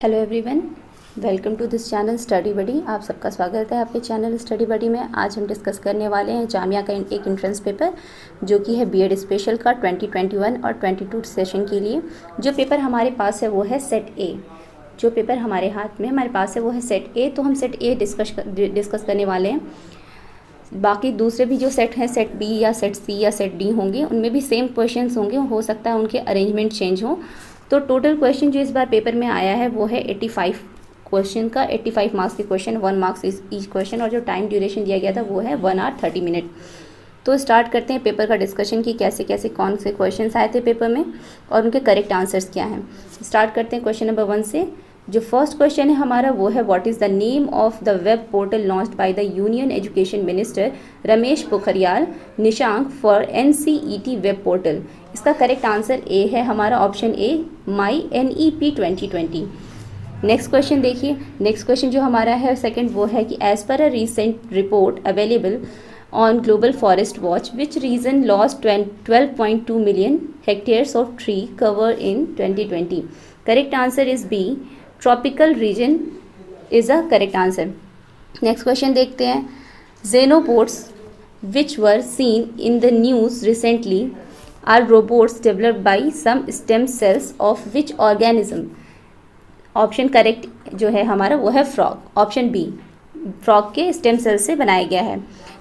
Hello everyone, welcome to this channel study buddy. आप सबका स्वागत है आपके चैनल स्टडी बडी में। आज हम डिस्कस करने वाले हैं जामिया का एक एंट्रेंस पेपर जो कि है बीएड स्पेशल का 2021 और 22 सेशन के लिए। जो पेपर हमारे पास है वो है सेट ए। जो पेपर हमारे हाथ में हमारे पास है वो है सेट ए, तो हम सेट ए डिस्कस करने वाले हैं। बाकी दूसरे भी जो सेट हैं, सेट बी या सेट सी या सेट डी होंगे, उनमें भी सेम क्वेश्चंस होंगे, हो सकता है उनके अरेंजमेंट चेंज हो। तो टोटल क्वेश्चन जो इस बार पेपर में आया है वो है 85 क्वेश्चन का, 85 मार्क्स के क्वेश्चन, 1 मार्क्स ईच क्वेश्चन, और जो टाइम ड्यूरेशन दिया गया था वो है 1 आवर 30 मिनट। तो स्टार्ट करते हैं पेपर का डिस्कशन कि कैसे कैसे कौन से क्वेश्चंस आए थे पेपर में और उनके करेक्ट आंसर्स क्या हैं। स्टार्ट करते हैं क्वेश्चन नंबर 1 से। जो फर्स्ट क्वेश्चन है हमारा वो है what is the name of the web portal launched by the union education minister Ramesh Pokhriyal Nishank for NCET web portal. इसका करेक्ट आंसर ए है हमारा, option A, my NEP 2020। Next question देखिए। नेक्स्ट क्वेश्चन जो हमारा है सेकंड वो है कि as per a recent report available on global forest watch which region lost 12.2 million hectares of tree cover in 2020। Correct answer is B, tropical region is a correct answer. Next question देखते हैं। xenobots which were seen in the news recently are robots developed by some stem cells of which organism। Option correct जो है हमारा वो है frog, option B, frog के stem cell से बनाया गया है।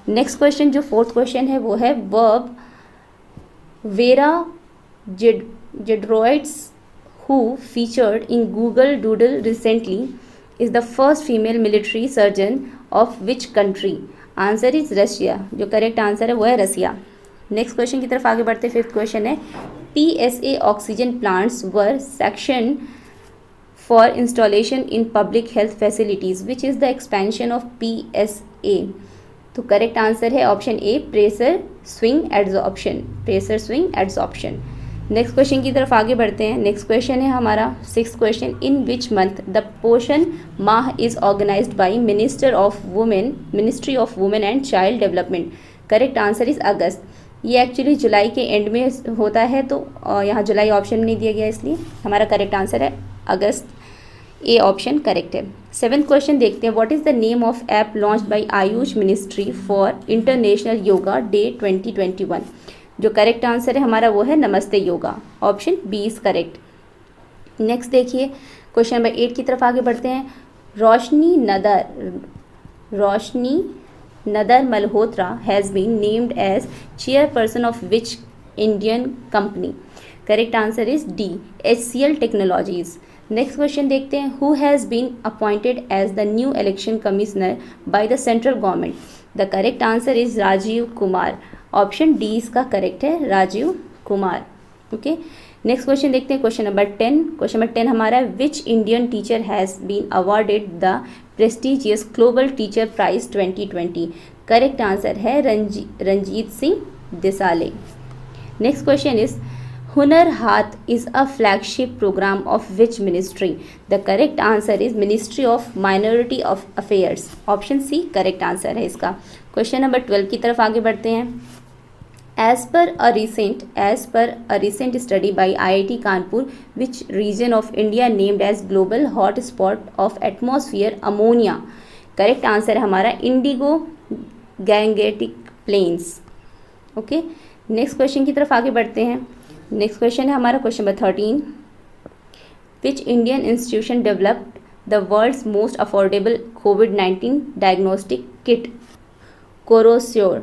नेक्स्ट क्वेश्चन जो फोर्थ क्वेश्चन है वो है वर्ब वेरा जेड्रोइड्स who featured in Google Doodle recently is the first female military surgeon of which country। Answer is Russia. जो करेक्ट आंसर है वो है रसिया। नेक्स्ट क्वेश्चन की तरफ आगे बढ़ते। फिफ्थ क्वेश्चन है PSA oxygen plants were sanctioned for installation in public health facilities which is the expansion of PSA। तो करेक्ट आंसर है option A, pressure swing adsorption, pressure swing adsorption. Next question की तरफ आगे बढ़ते हैं। Next question है हमारा six question, in which month the Poshan Maah is organised by ministry of women and child development. Correct answer is August. ये actually जुलाई के and में होता है, तो यहाँ जुलाई ऑप्शन नहीं दिया गया, इसलिए हमारा करेक्ट आंसर है अगस्त, ए ऑप्शन करेक्ट है। सेवेंथ क्वेश्चन देखते हैं। What is the name of app launched by Ayush ministry for international Yoga day 2021। जो करेक्ट आंसर है हमारा वो है Namaste Yoga, option B is correct. Next देखिए क्वेश्चन नंबर 8 की तरफ आगे बढ़ते हैं। Roshni Nadar Malhotra has been named as chairperson of which Indian company. Correct answer is D, HCL technologies. Next question देखते हैं। Who has been appointed as the new election commissioner by the central government. The correct answer is Rajiv Kumar, option D इसका correct है, Rajiv Kumar. Okay, next question देखते हैं। Question number 10। Question number 10 हमारा which Indian teacher has been awarded the prestigious global teacher prize 2020। Correct answer है Ranjit Singh Disale. Next question is Hunar Haat is a flagship programme of which ministry. The correct answer is ministry of minority of affairs, option C correct answer है इसका। Question number 12 की तरफ आगे बढ़ते हैं। As per a recent study by IIT Kanpur, which region of India named as global hotspot of atmosphere ammonia। Correct answer है हमारा Indigo Gangetic plains. Okay, next question की तरफ आगे बढ़ते हैं। नेक्स्ट क्वेश्चन है हमारा question number 13। Which Indian institution developed the world's most affordable COVID-19 diagnostic kit? Corosure,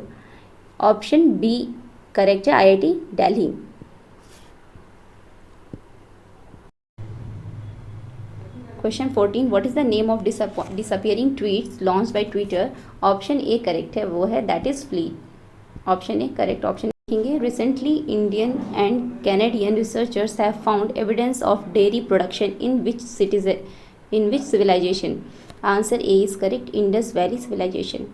option B correct है, IIT Delhi. Question 14। What is the name of disappearing tweets launched by Twitter. Option A correct है, वो है that is fleet, option A correct. Option देखेंगे। Recently Indian and Canadian researchers have found evidence of dairy production in which civilisation. Answer A is correct, Indus valley civilisation.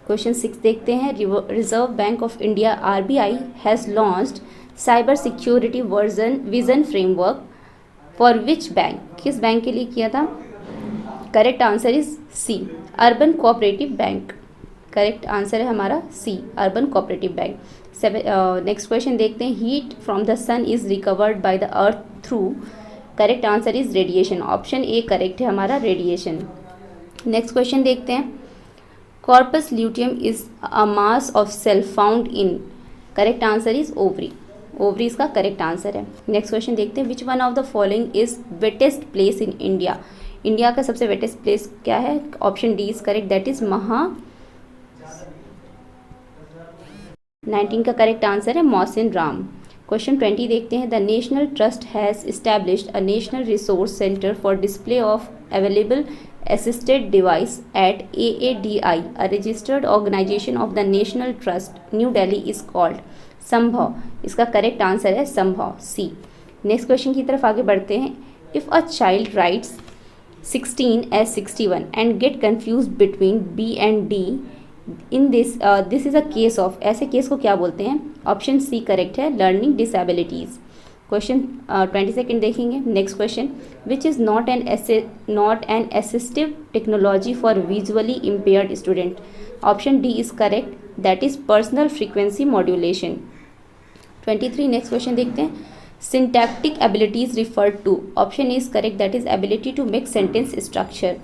Question 6 देखते हैं। Reserve Bank of India RBI has launched cyber security vision framework for which bank. किस bank के लिए किया था? Correct answer is C, urban cooperative bank. Correct answer है हमारा C, urban cooperative bank. Next question देखते हैं। Heat from the sun is recovered by the earth through correct answer is radiation, option A correct है हमारा, radiation. Next question देखते हैं, corpus luteum is a mass of cell found in, correct answer is ovary, ovary इसका correct answer है। Next question देखते हैं, which one of the following is wettest place in India, India का सबसे wettest place क्या है, option D is correct, that is 19 का correct answer है मौसिन राम। क्वेश्चन 20 देखते हैं, the national trust has established a national resource centre for display of available assisted device at AADI, a registered organization of the National Trust, New Delhi is called संभव, इसका correct answer है संभव, सी। Next question की तरफ आगे बढ़ते हैं, if a child rights 16 as 61 and get confused between B and D in this is a case of, ऐसे केस को क्या बोलते हैं, ऑप्शन सी करेक्ट है, लर्निंग डिसेबिलिटीज़। क्वेश्चन 22 देखेंगे। Next question, which is not an assistive technology for visually impaired student, option D is correct, that is personal frequency modulation. 23 next question देखते हैं, syntactic abilities refer to, option is correct, that is ability to make sentence structure.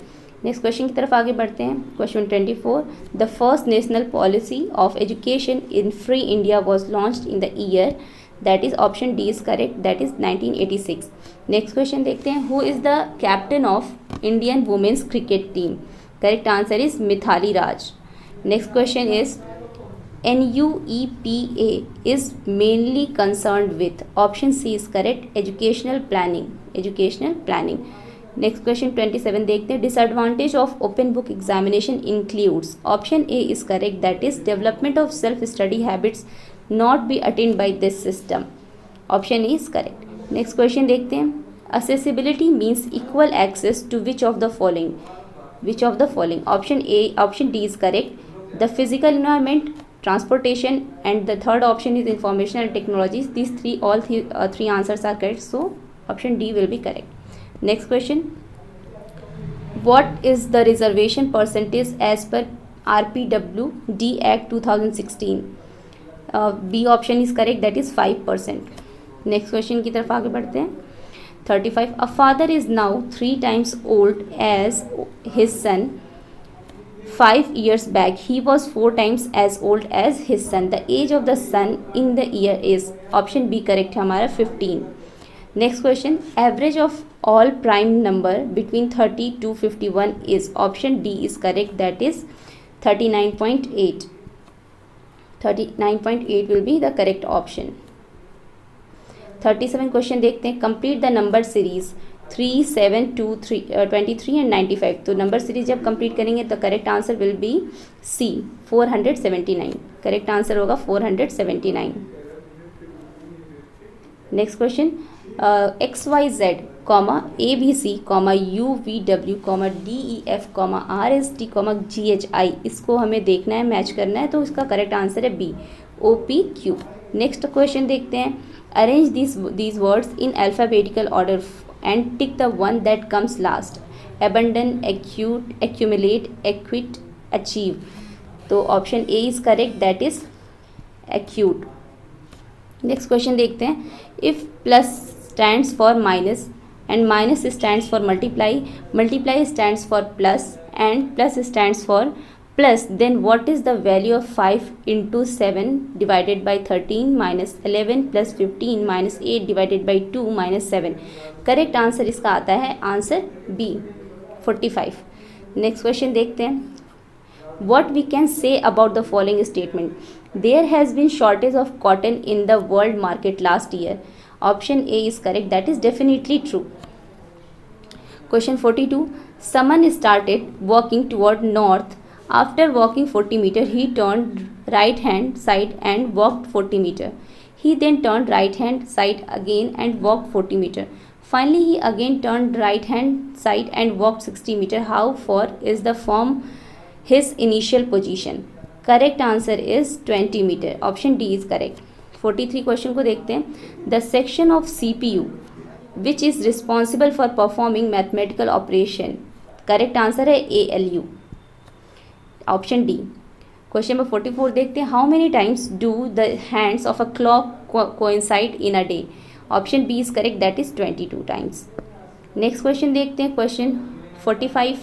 Next question की तरफ आगे बढ़ते हैं। Question 24, the first national policy of education in free India was launched in the year, that is option D is correct, that is 1986। Next question देखते हैं, who is the captain of Indian women's cricket team, correct answer is Mithali Raj. Next question is NUEPA is mainly concerned with, option C is correct, educational planning। Next question 27 देखते हैं, disadvantage of open book examination includes, option A is correct, that is development of self study habits not be attend by this system, option A is correct. Next question देखते हैं, accessibility means equal access to which of the following, option D is correct, the physical environment, transportation, and the third option is information and technologies. These three answers are correct, so option D will be correct. Next question, what is the reservation percentage as per RPWD Act 2016? B option is correct, that is 5%. Next question की तरफ आगे बढ़ते हैं। 35, a father is now 3 times old as his son. 5 years back he was 4 times as old as his son. The age of the son in the year is, option B correct है हमारा, 15. Next question, average of all prime number between 30 to 51 is, option D is correct, that is 39.8. 39.8 will be the correct option. 37 question देखते हैं, complete the number series 3, 7, 2, 23 and 95। तो number series जब complete करेंगे तो correct answer will be C, 479, correct answer होगा 479। Next question, XYZ, ABC, UVW, DEF, RST, GHI, इसको हमें देखना है, मैच करना है, तो इसका करेक्ट आंसर है बी, OPQ। नेक्स्ट क्वेश्चन देखते हैं, arrange these words in alphabetical order and tick the one that comes last, abandon, acute, accumulate, acquit, achieve। तो option A is correct, that is acute। Next question देखते हैं, if plus stands for minus and minus stands for multiply, multiply stands for plus and plus stands for plus, then what is the value of 5 into 7 divided by 13 minus 11 plus 15 minus 8 divided by 2 minus 7? Correct answer इसका आता है answer B, 45। Next question देखते हैं, what we can say about the following statement, there has been shortage of cotton in the world market last year, option A is correct, that is definitely true। Question 42, someone started walking toward north. After walking 40 meters, he turned right hand side and walked 40 meters. He then turned right hand side again and walked 40 meters. Finally, he again turned right hand side and walked 60 meters. How far is the from his initial position? Correct answer is 20 meters. Option D is correct. 43 question को देखते हैं, the section of CPU which is responsible for performing mathematical operation. Correct answer है ALU, option D. Question number 44 देखते हैं, how many times do the hands of a clock coincide in a day, option B is correct, that is 22 times. Next question देखते हैं, question 45,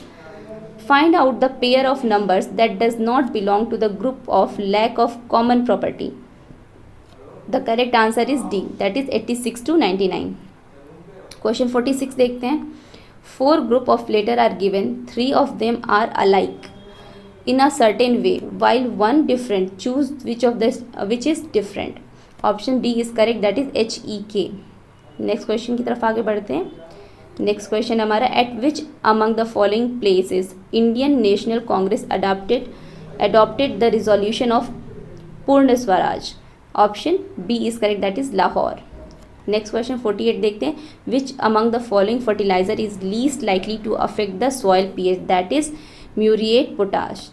find out the pair of numbers that does not belong to the group of lack of common property. The correct answer is D, that is 86 to 99. Question 46 देखते हैं, 4 group of letter are given, 3 of them are alike in a certain way while one different. Choose which is different. Option B is correct, that is HEK. Next question की तरफ आगे बढ़ते हैं. Next question हमारा, at which among the following places Indian National Congress adopted the resolution of Purna Swaraj. Option B is correct, that is Lahore. Next question 48 देखते हैं, which among the following fertiliser is least likely to affect the soil pH, that is muriate potash.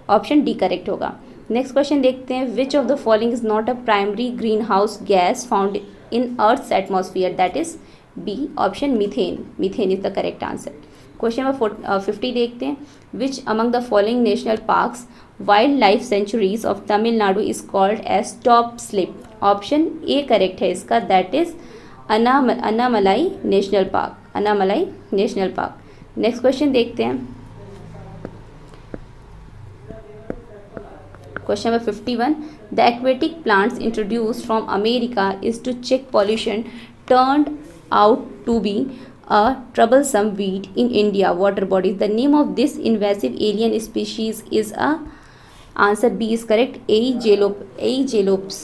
Option D correct होगा. Next question देखते हैं, which of the following is not a primary green house gas found in earth's atmosphere, that is B. Option methane. Methane is the correct answer. Question number 50 देखते हैं, which among the following national parks wild life sanctuaries of Tamil Nadu is called as top slip. Option A correct है इसका, that is Annamalai national park. Annamalai national park. Next question देखते हैं, question number 51, the aquatic plants introduced from America is to check pollution turned out to be a troublesome weed in India water bodies. The name of this invasive alien species is a, answer B is correct, Aegialops.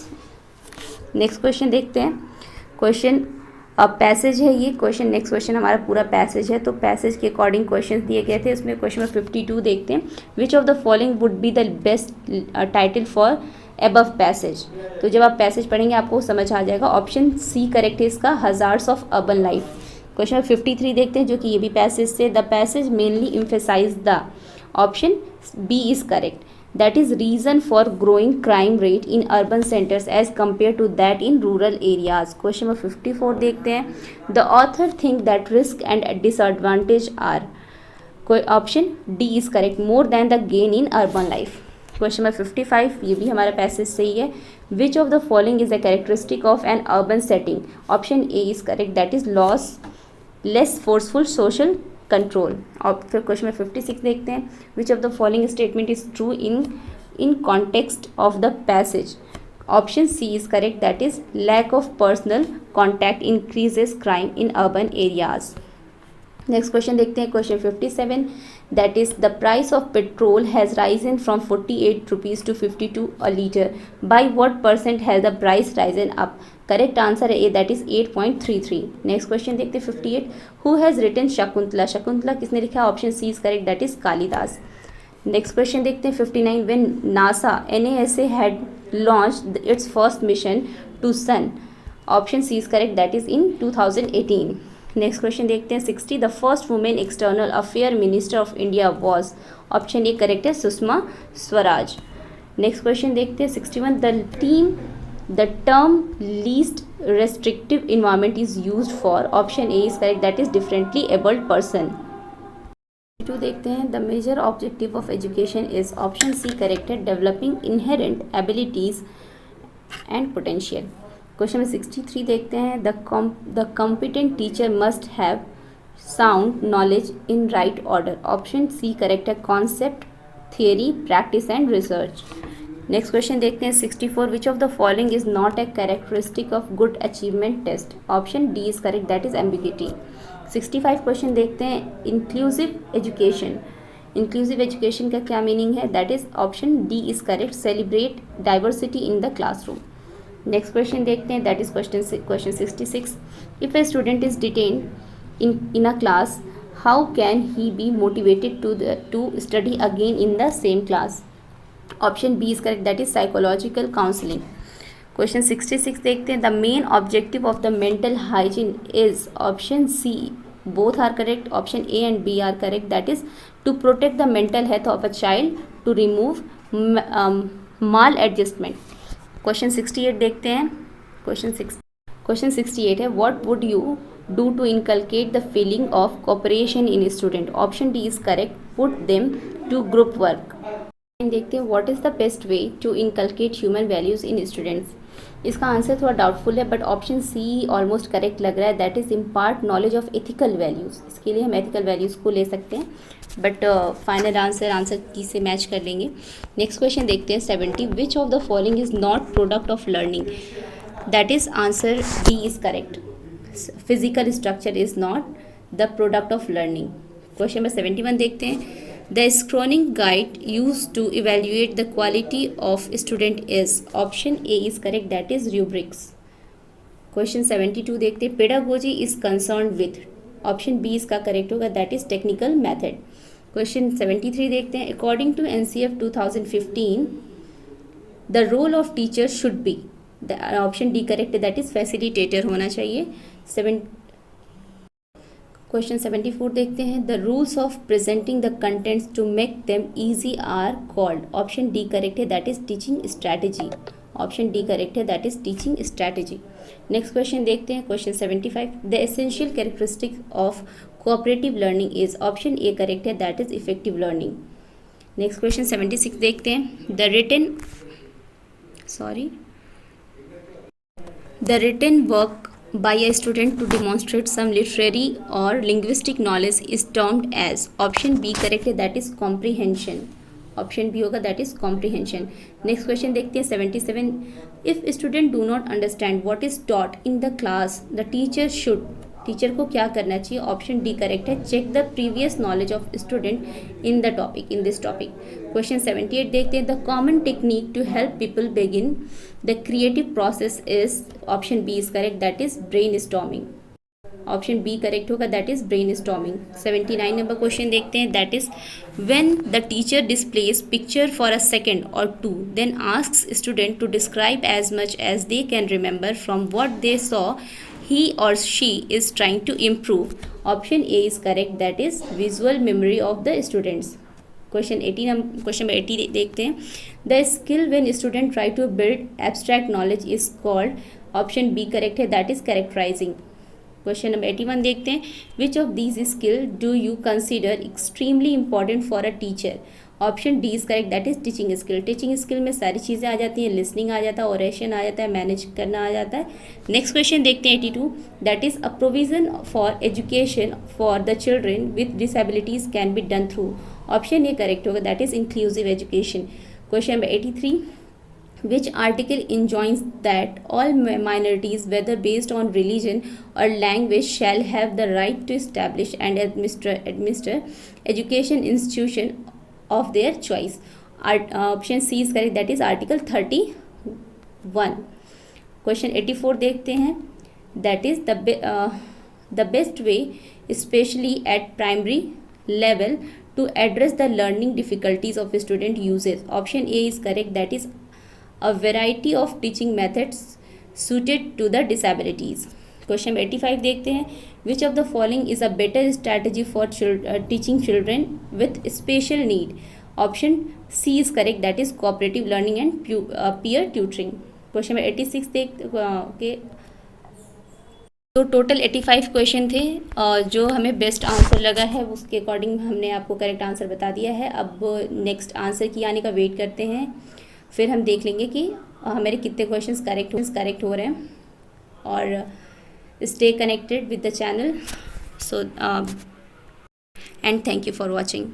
Next question देखते हैं, question passage है ये question. Next question हमारा पूरा passage है, तो passage के according question दिए गए थे. इसमें क्वेश्चन में 52 देखते हैं, which of the following would be the best title for above passage. तो जब आप पैसेज पढ़ेंगे आपको समझ आ जाएगा. ऑप्शन सी करेक्ट है इसका, hazards of urban life. Question 53 देखते हैं, जो कि ये भी पैसेज से, the passage mainly emphasise the. Option B is correct, that is reason for growing crime rate in urban centres as compare to that in rural areas. Question number 54 देखते हैं, the author think that risk and disadvantage are. Option D is correct, more than the gain in urban life. Question number 55, ये भी हमारा passage सही है. Which of the following is a characteristic of an urban setting. Option A is correct, that is less forceful social control. और फिर question में 56 देखते हैं, which of the following statement is true in context of the passage. Option C is correct, that is lack of personal contact increases crime in urban areas. Next question देखते हैं, question 57, that is the price of petrol has risen from 48 rupees to 52 a litre. By what % has the price risen up. Correct answer है A, that is 8.33. Next question देखते हैं 58, who has written Shakuntala. Shakuntala किसने लिखा. Option C is correct, that is Kalidas. Next question देखते हैं 59, when NASA NASA had launched its first mission to sun. Option C is correct, that is in 2018. Next question देखते हैं 60, the first women external affair minister of India was. Option A correct है, Sushma Swaraj. Next question देखते हैं 61, the term least restrictive environment is used for. Option A is correct, that is differently abled person. Two देखते हैं, the major objective of education is. Option C correct है, developing inherent abilities and potential. Question में 63 देखते हैं, the competent teacher must have sound knowledge in right order. Option C correct है, concept, theory, practice and research. Next question देखते हैं 64, which of the following is not a characteristic of good achievement test. Option D is correct, that is ambiguity. 65 question देखते हैं, inclusive education. Inclusive education का क्या meaning है, that is option D is correct, celebrate diversity in the classroom. Next question देखते हैं, that is question 66, if a student is detained in a class, how can he be motivated to study again in the same class. Option B is correct, that is psychological counselling. Question 66 देखते हैं, the main objective of the mental hygiene is. Option C both are correct. Option A and B are correct, that is to protect the mental health of a child, to remove maladjustment. Question 68 देखते हैं, question 68 है, what would you do to inculcate the feeling of cooperation in student. Option D is correct, put them to group work. देखते हैं, what is the best way to inculcate human values in students. इसका आंसर थोड़ा doubtful है, but option C almost correct लग रहा है, that is impart knowledge of ethical values. इसके लिए हम एथिकल वैल्यूज़ को ले सकते हैं, बट फाइनल आंसर की से मैच कर लेंगे। नेक्स्ट क्वेश्चन देखते हैं 70, विच of the following is not product of learning, that is answer D is correct. Physical structure is not the product of learning. Question number 71 देखते हैं, The screening guide used to evaluate the quality of student is, option A is correct, that is rubrics. Question 72 देखते हैं, pedagogy is concerned with, option B इसका correct होगा, that is technical method. Question 73 देखते हैं, according to NCF 2015 the role of teacher should be, the option D correct है, that is facilitator होना चाहिए। Question 74 देखते हैं, the rules of presenting the contents to make them easy are called, option D correct है, that is teaching strategy. Option D correct है, that is teaching strategy. Next question देखते हैं, question 75, the essential characteristic of cooperative learning is, option A correct है, that is effective learning. Next question 76 देखते हैं, the written work by a student to demonstrate some literary or linguistic knowledge is termed as, option B correct है, that is comprehension। Option B होगा, that is comprehension. Next question देखते हैं 77, if student do not understand what is taught in the class the teacher should, teacher को क्या करना चाहिए, option D correct है, check the previous knowledge of student in the topic, in this topic. Question 78 देखते हैं, the common technique to help people begin the creative process is, option B is correct, that is brainstorming. Option B correct होगा, that is brainstorming. 79 number question देखते हैं, that is when the teacher displays picture for a second or two then asks student to describe as much as they can remember from what they saw he or she is trying to improve, option A is correct, that is visual memory of the students। Question 80 देखते हैं, the skill when student try to build abstract knowledge is called, option B correct है, that is characterizing। Question number 81 देखते हैं, which of these skill do you consider extremely important for a teacher, option D is correct, that is teaching skill. Teaching skill में सारी चीज़ें आ जाती हैं, listening आ जाता है, ओरेशन आ जाता है, मैनेज करना आ जाता है। नेक्स्ट क्वेश्चन देखते हैं 82, that is a provision for education for the children with disabilities can be done through, option A correct होगा, that is inclusive education. Question number 83, which article enjoins that all minorities whether based on religion or language shall have the right to establish and administer education institution of their choice, option C is correct, that is article 31। question 84 देखते हैं, that is the best way especially at primary level to address the learning difficulties of student uses, option A is correct, that is a variety of teaching methods suited to the disabilities। Question 85 देखते हैं, which of the following is a better strategy for teaching children with special need, option C is correct, that is cooperative learning and peer tutoring। Question 86 देखते तो total 85 question थे, जो हमें best answer लगा है उसके अकॉर्डिंग हमने आपको करेक्ट आंसर बता दिया है। अब नेक्स्ट आंसर की आने का वेट करते हैं, फिर हम देख लेंगे कि हमारे कितने क्वेश्चंस करेक्ट हो रहे हैं। और stay connected with the channel, so and thank you for watching.